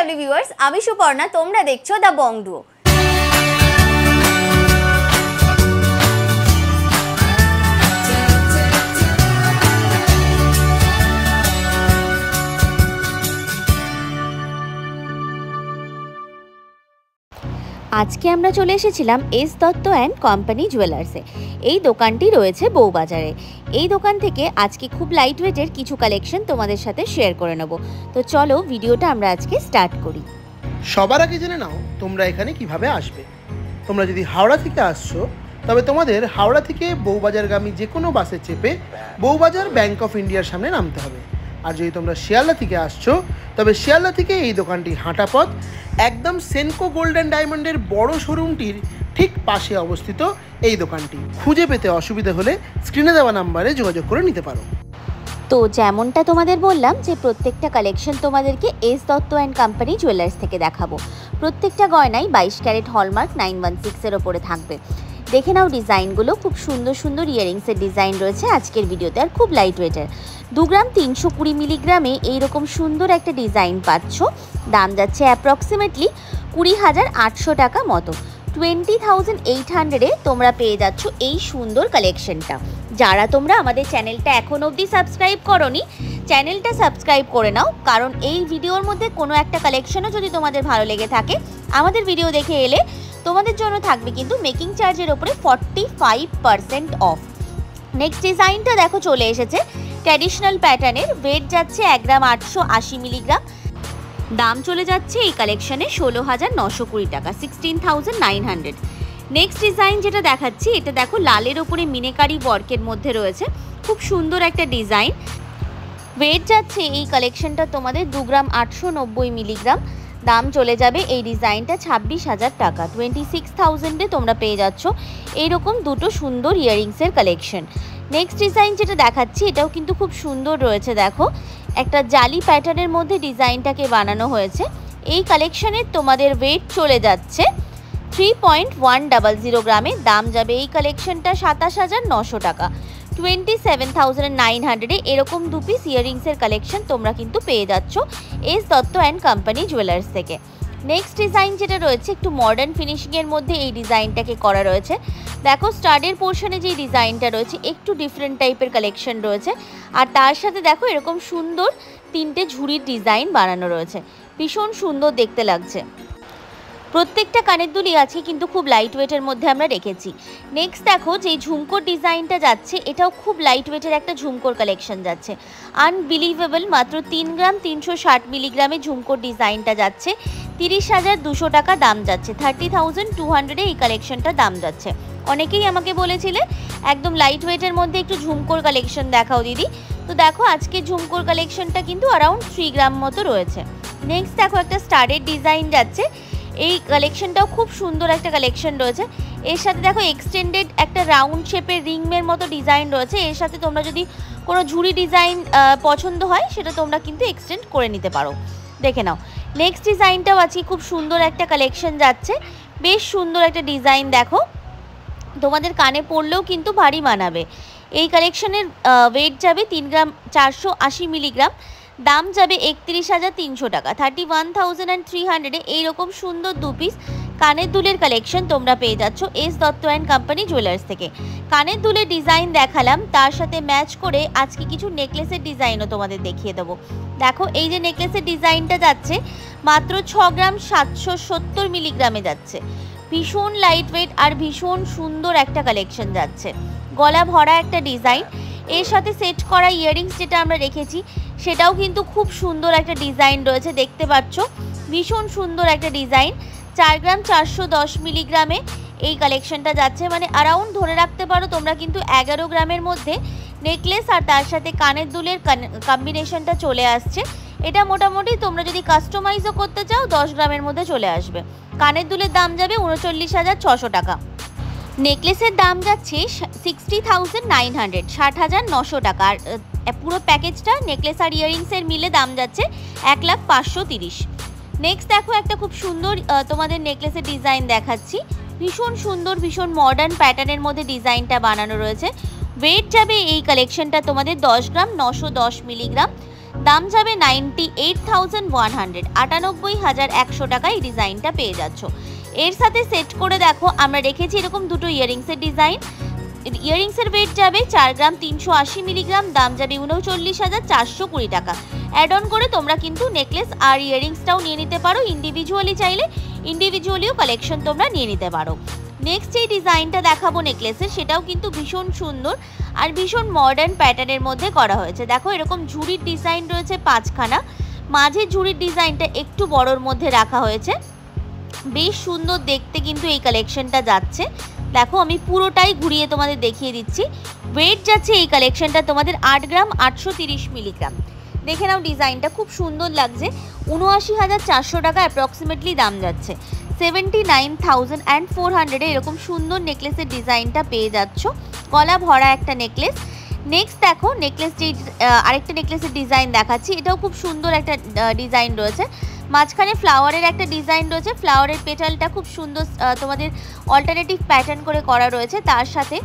Lovely viewers, আমি সুপর্ণা, তোমরা দেখছো দ্য বং ডুও। আজকে আমরা চলে এসেছিলাম এস দত্ত অ্যান্ড কোম্পানি জুয়েলার্সে। এই দোকানটি রয়েছে বউবাজারে। এই দোকান থেকে আজকে খুব লাইট ওয়েটের কিছু কালেকশন তোমাদের সাথে শেয়ার করে নেব। তো চলো ভিডিওটা আমরা আজকে স্টার্ট করি। সবার আগে জেনে নাও তোমরা এখানে কিভাবে আসবে। তোমরা যদি হাওড়া থেকে আসছো তবে তোমাদের হাওড়া থেকে বউবাজারগামী যে কোনো বাসে চেপে বউবাজার ব্যাংক অফ ইন্ডিয়ার সামনে নামতে হবে। আর যদি তোমরা শিয়ালদা থেকে আসছো তবে শিয়ালদা থেকে এই দোকানটি হাঁটা পথ, একদম সেনকো গোল্ড অ্যান্ড ডায়মন্ডের বড় শোরুমটির ঠিক পাশে অবস্থিত এই দোকানটি। খুঁজে পেতে অসুবিধা হলে স্ক্রিনে দেওয়া নাম্বারে যোগাযোগ করে নিতে পারো। তো যেমনটা তোমাদের বললাম যে প্রত্যেকটা কালেকশন তোমাদেরকে S Dutta and company jewellers থেকে দেখাবো। প্রত্যেকটা গয়নাই 22 ক্যারেট হলমার্ক 916-এর ওপরে থাকবে। দেখে নাও ডিজাইনগুলো, খুব সুন্দর সুন্দর ইয়ারিংসের ডিজাইন রয়েছে আজকের ভিডিওতে, আর খুব লাইট ওয়েটের। 2 গ্রাম 320 মিলিগ্রামে এইরকম সুন্দর একটা ডিজাইন পাচ্ছ। দাম যাচ্ছে অ্যাপ্রক্সিমেটলি 20,800 টাকা মতো। 20,800-এ তোমরা পেয়ে যাচ্ছ এই সুন্দর কালেকশনটা। যারা তোমরা আমাদের চ্যানেলটা এখন অবধি সাবস্ক্রাইব করোনি, চ্যানেলটা সাবস্ক্রাইব করে নাও, কারণ এই ভিডিওর মধ্যে কোনো একটা কালেকশনও যদি তোমাদের ভালো লেগে থাকে, আমাদের ভিডিও দেখে এলে তোমাদের জন্য থাকবে কিন্তু মেকিং চার্জের ওপরে 45% অফ। নেক্সট ডিজাইনটা দেখো চলে এসেছে ট্র্যাডিশনাল প্যাটার্নের। ওয়েট যাচ্ছে 1 গ্রাম 880 মিলিগ্রাম। দাম চলে যাচ্ছে এই কালেকশনে 16,920 টাকা, 16,900। নেক্সট ডিজাইন যেটা দেখাচ্ছি, এটা দেখো লালের ওপরে মিনেকারি ওয়ার্কের মধ্যে রয়েছে, খুব সুন্দর একটা ডিজাইন। ওয়েট যাচ্ছে এই কালেকশনটা তোমাদের 2 গ্রাম 890 মিলিগ্রাম। দাম চলে যাবে এই ডিজাইনটা 26,000 টাকা, 26,000-এ তোমরা পেয়ে যাচ্ছ এইরকম দুটো সুন্দর ইয়ারিংসের কালেকশন। নেক্সট ডিজাইন যেটা দেখাচ্ছি, এটাও কিন্তু খুব সুন্দর রয়েছে। দেখো একটা জালি প্যাটার্নের মধ্যে ডিজাইনটাকে বানানো হয়েছে। এই কালেকশনের তোমাদের ওয়েট চলে যাচ্ছে 3.100 গ্রামে। দাম যাবে এই কালেকশনটা 27,900 টাকা, 27,900-এ এরকম 2 পিস ইয়ারিংসের কালেকশন তোমরা কিন্তু পেয়ে যাচ্ছ S Dutta and company jewellers থেকে। নেক্সট ডিজাইন যেটা রয়েছে একটু মডার্ন ফিনিশিংয়ের মধ্যে এই ডিজাইনটাকে করা রয়েছে। দেখো স্টাডের পোর্শনে যে ডিজাইনটা রয়েছে একটু ডিফারেন্ট টাইপের কালেকশন রয়েছে, আর তার সাথে দেখো এরকম সুন্দর 3টে ঝুড়ির ডিজাইন বানানো রয়েছে, ভীষণ সুন্দর দেখতে লাগছে। প্রত্যেকটা কানের দুলি আছে কিন্তু খুব লাইট ওয়েটের মধ্যে আমরা রেখেছি। নেক্সট দেখো যে ঝুমকোর ডিজাইনটা যাচ্ছে, এটাও খুব লাইট ওয়েটের একটা ঝুমকোর কালেকশন যাচ্ছে। আনবিলিভেবল, মাত্র 3 গ্রাম 360 মিলিগ্রামে ঝুমকোর ডিজাইনটা যাচ্ছে 30,200 টাকা দাম যাচ্ছে, 30,200-এ এই কালেকশনটা দাম যাচ্ছে। অনেকেই আমাকে বলেছিলে একদম লাইট ওয়েটের মধ্যে একটু ঝুমকোর কালেকশন দেখাও দিদি, তো দেখো আজকে ঝুমকোর কালেকশনটা কিন্তু অ্যারাউন্ড 3 গ্রাম মতো রয়েছে। নেক্সট দেখো একটা স্টারের ডিজাইন যাচ্ছে, এই কালেকশনটাও খুব সুন্দর একটা কালেকশন রয়েছে। এর সাথে দেখো এক্সটেন্ডেড একটা রাউন্ড শেপের রিংয়ের মতো ডিজাইন রয়েছে। এর সাথে তোমরা যদি কোনো ঝুড়ি ডিজাইন পছন্দ হয় সেটা তোমরা কিন্তু এক্সটেন্ড করে নিতে পারো। দেখে নাও নেক্সট ডিজাইনটাও আছে, খুব সুন্দর একটা কালেকশন যাচ্ছে, বেশ সুন্দর একটা ডিজাইন। দেখো তোমাদের কানে পরলেও কিন্তু ভারী মানাবে। এই কালেকশনের ওয়েট যাবে 3 গ্রাম 480 মিলিগ্রাম। দাম যাবে 31,300 টাকা, 31,300-এ এইরকম সুন্দর 2 পিস কানের দুলের কালেকশন তোমরা পেয়ে যাচ্ছ S Dutta and company jewellers থেকে। কানের দুলের ডিজাইন দেখালাম, তার সাথে ম্যাচ করে আজকে কিছু নেকলেসের ডিজাইনও তোমাদের দেখিয়ে দেবো। দেখো এই যে নেকলেসের ডিজাইনটা যাচ্ছে মাত্র 6 গ্রাম 770 মিলিগ্রামে যাচ্ছে, ভীষণ লাইট ওয়েট আর ভীষণ সুন্দর একটা কালেকশন যাচ্ছে। গলা ভরা একটা ডিজাইন, এর সাথে সেট করা ইয়ারিংস যেটা আমরা রেখেছি সেটাও কিন্তু খুব সুন্দর একটা ডিজাইন রয়েছে, দেখতে পাচ্ছ ভীষণ সুন্দর একটা ডিজাইন। 4 গ্রাম 410 মিলিগ্রামে এই কালেকশনটা যাচ্ছে, মানে অ্যারাউন্ড ধরে রাখতে পারো তোমরা কিন্তু 11 গ্রামের মধ্যে নেকলেস আর তার সাথে কানের দুলের কম্বিনেশনটা চলে আসছে। এটা মোটামুটি তোমরা যদি কাস্টমাইজও করতে চাও 10 গ্রামের মধ্যে চলে আসবে। কানের দুলের দাম যাবে 39,600 টাকা। নেকলেসের দাম যাচ্ছে 60,900, 60,900 টাকা। আর পুরো প্যাকেজটা নেকলেস আর ইয়ারিংসের মিলে দাম যাচ্ছে 1,530,000। নেক্সট দেখো একটা খুব সুন্দর তোমাদের নেকলেসের ডিজাইন দেখাচ্ছি, ভীষণ সুন্দর ভীষণ মডার্ন প্যাটার্নের মধ্যে ডিজাইনটা বানানো রয়েছে। ওয়েট যাবে এই কালেকশনটা তোমাদের 10 গ্রাম 910 মিলিগ্রাম। দাম যাবে 98,100, 98,100 টাকা এই ডিজাইনটা পেয়ে যাচ্ছ। এর সাথে সেট করে দেখো আমরা রেখেছি এরকম দুটো ইয়াররিংসের ডিজাইন। ইয়াররিংসের ওয়েট যাবে 4 গ্রাম 380 মিলিগ্রাম, দাম যাবে 39,420 টাকা। অ্যাড অন করে তোমরা কিন্তু নেকলেস আর ইয়াররিংসটাও নিয়ে নিতে পারো, ইন্ডিভিজুয়ালি চাইলে ইন্ডিভিজুয়ালিও কালেকশন তোমরা নিয়ে নিতে পারো। নেক্সট এই ডিজাইনটা দেখাবো নেকলেসের, সেটাও কিন্তু ভীষণ সুন্দর আর ভীষণ মডার্ন প্যাটার্নের মধ্যে করা হয়েছে। দেখো এরকম ঝুড়ির ডিজাইন রয়েছে 5খানা, মাঝে ঝুড়ির ডিজাইনটা একটু বড়োর মধ্যে রাখা হয়েছে, বেশ সুন্দর দেখতে কিন্তু এই কালেকশনটা যাচ্ছে। দেখো আমি পুরোটাই ঘুরিয়ে তোমাদের দেখিয়ে দিচ্ছি। ওয়েট যাচ্ছে এই কালেকশনটা তোমাদের 8 গ্রাম 830 মিলিগ্রাম। দেখে নাও ডিজাইনটা খুব সুন্দর লাগছে। 79,400 টাকা অ্যাপ্রক্সিমেটলি দাম যাচ্ছে। 79,400 এরকম সুন্দর নেকলেসের ডিজাইনটা পেয়ে যাচ্ছ, গলা ভরা একটা নেকলেস। নেক্সট দেখো নেকলেস যে আরেকটা নেকলেসের ডিজাইন দেখাচ্ছি, এটাও খুব সুন্দর একটা ডিজাইন রয়েছে। মাঝখানে ফ্লাওয়ারের একটা ডিজাইন রয়েছে, ফ্লাওয়ারের পেটালটা খুব সুন্দর তোমাদের অল্টারনেটিভ প্যাটার্ন করে করা রয়েছে। তার সাথে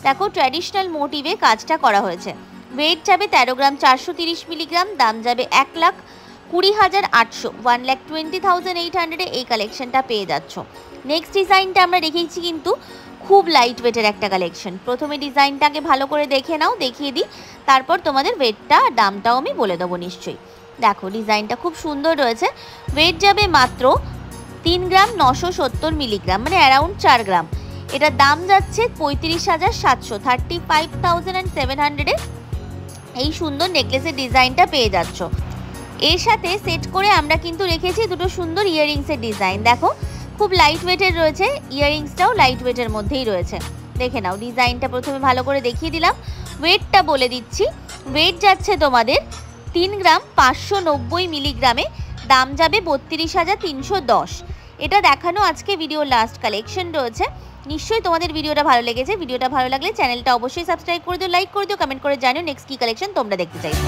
দেখো ট্র্যাডিশনাল মোটিভে কাজটা করা হয়েছে। ওয়েট যাবে 13 গ্রাম 430 মিলিগ্রাম, দাম যাবে 1,20,800, 1,20,800 এই কালেকশনটা পেয়ে যাচ্ছ। নেক্সট ডিজাইনটা আমরা রেখেছি কিন্তু খুব লাইট ওয়েটের একটা কালেকশন। প্রথমে ডিজাইনটাকে ভালো করে দেখে নাও, দেখিয়ে দিই, তারপর তোমাদের ওয়েটটা দামটাও আমি বলে দেবো নিশ্চয়ই। দেখো ডিজাইনটা খুব সুন্দর রয়েছে। ওয়েট যাবে মাত্র 3 গ্রাম 970 মিলিগ্রাম, মানে অ্যারাউন্ড 4 গ্রাম। এটার দাম যাচ্ছে 35,700, 35,700 এই সুন্দর নেকলেসের ডিজাইনটা পেয়ে যাচ্ছ। এর সাথে সেট করে আমরা কিন্তু রেখেছি দুটো সুন্দর ইয়াররিংসের ডিজাইন। দেখো খুব লাইট ওয়েটের রয়েছে, ইয়াররিংসটাও লাইট ওয়েটের মধ্যেই রয়েছে। দেখে নাও ডিজাইনটা প্রথমে ভালো করে দেখিয়ে দিলাম, ওয়েটটা বলে দিচ্ছি। ওয়েট যাচ্ছে তোমাদের 3 গ্রাম 590 মিলিগ্রামে, দাম যাবে 32,310। এটা দেখানো আজকে ভিডিওর লাস্ট কালেকশন রয়েছে। নিশ্চয়ই তোমাদের ভিডিওটা ভালো লেগেছে। ভিডিওটা ভালো লাগলে চ্যানেলটা অবশ্যই সাবস্ক্রাইব করে দিও, লাইক করে দিও, কমেন্ট করে জানিও নেক্সট কী কালেকশন তোমরা দেখতে চাইছো।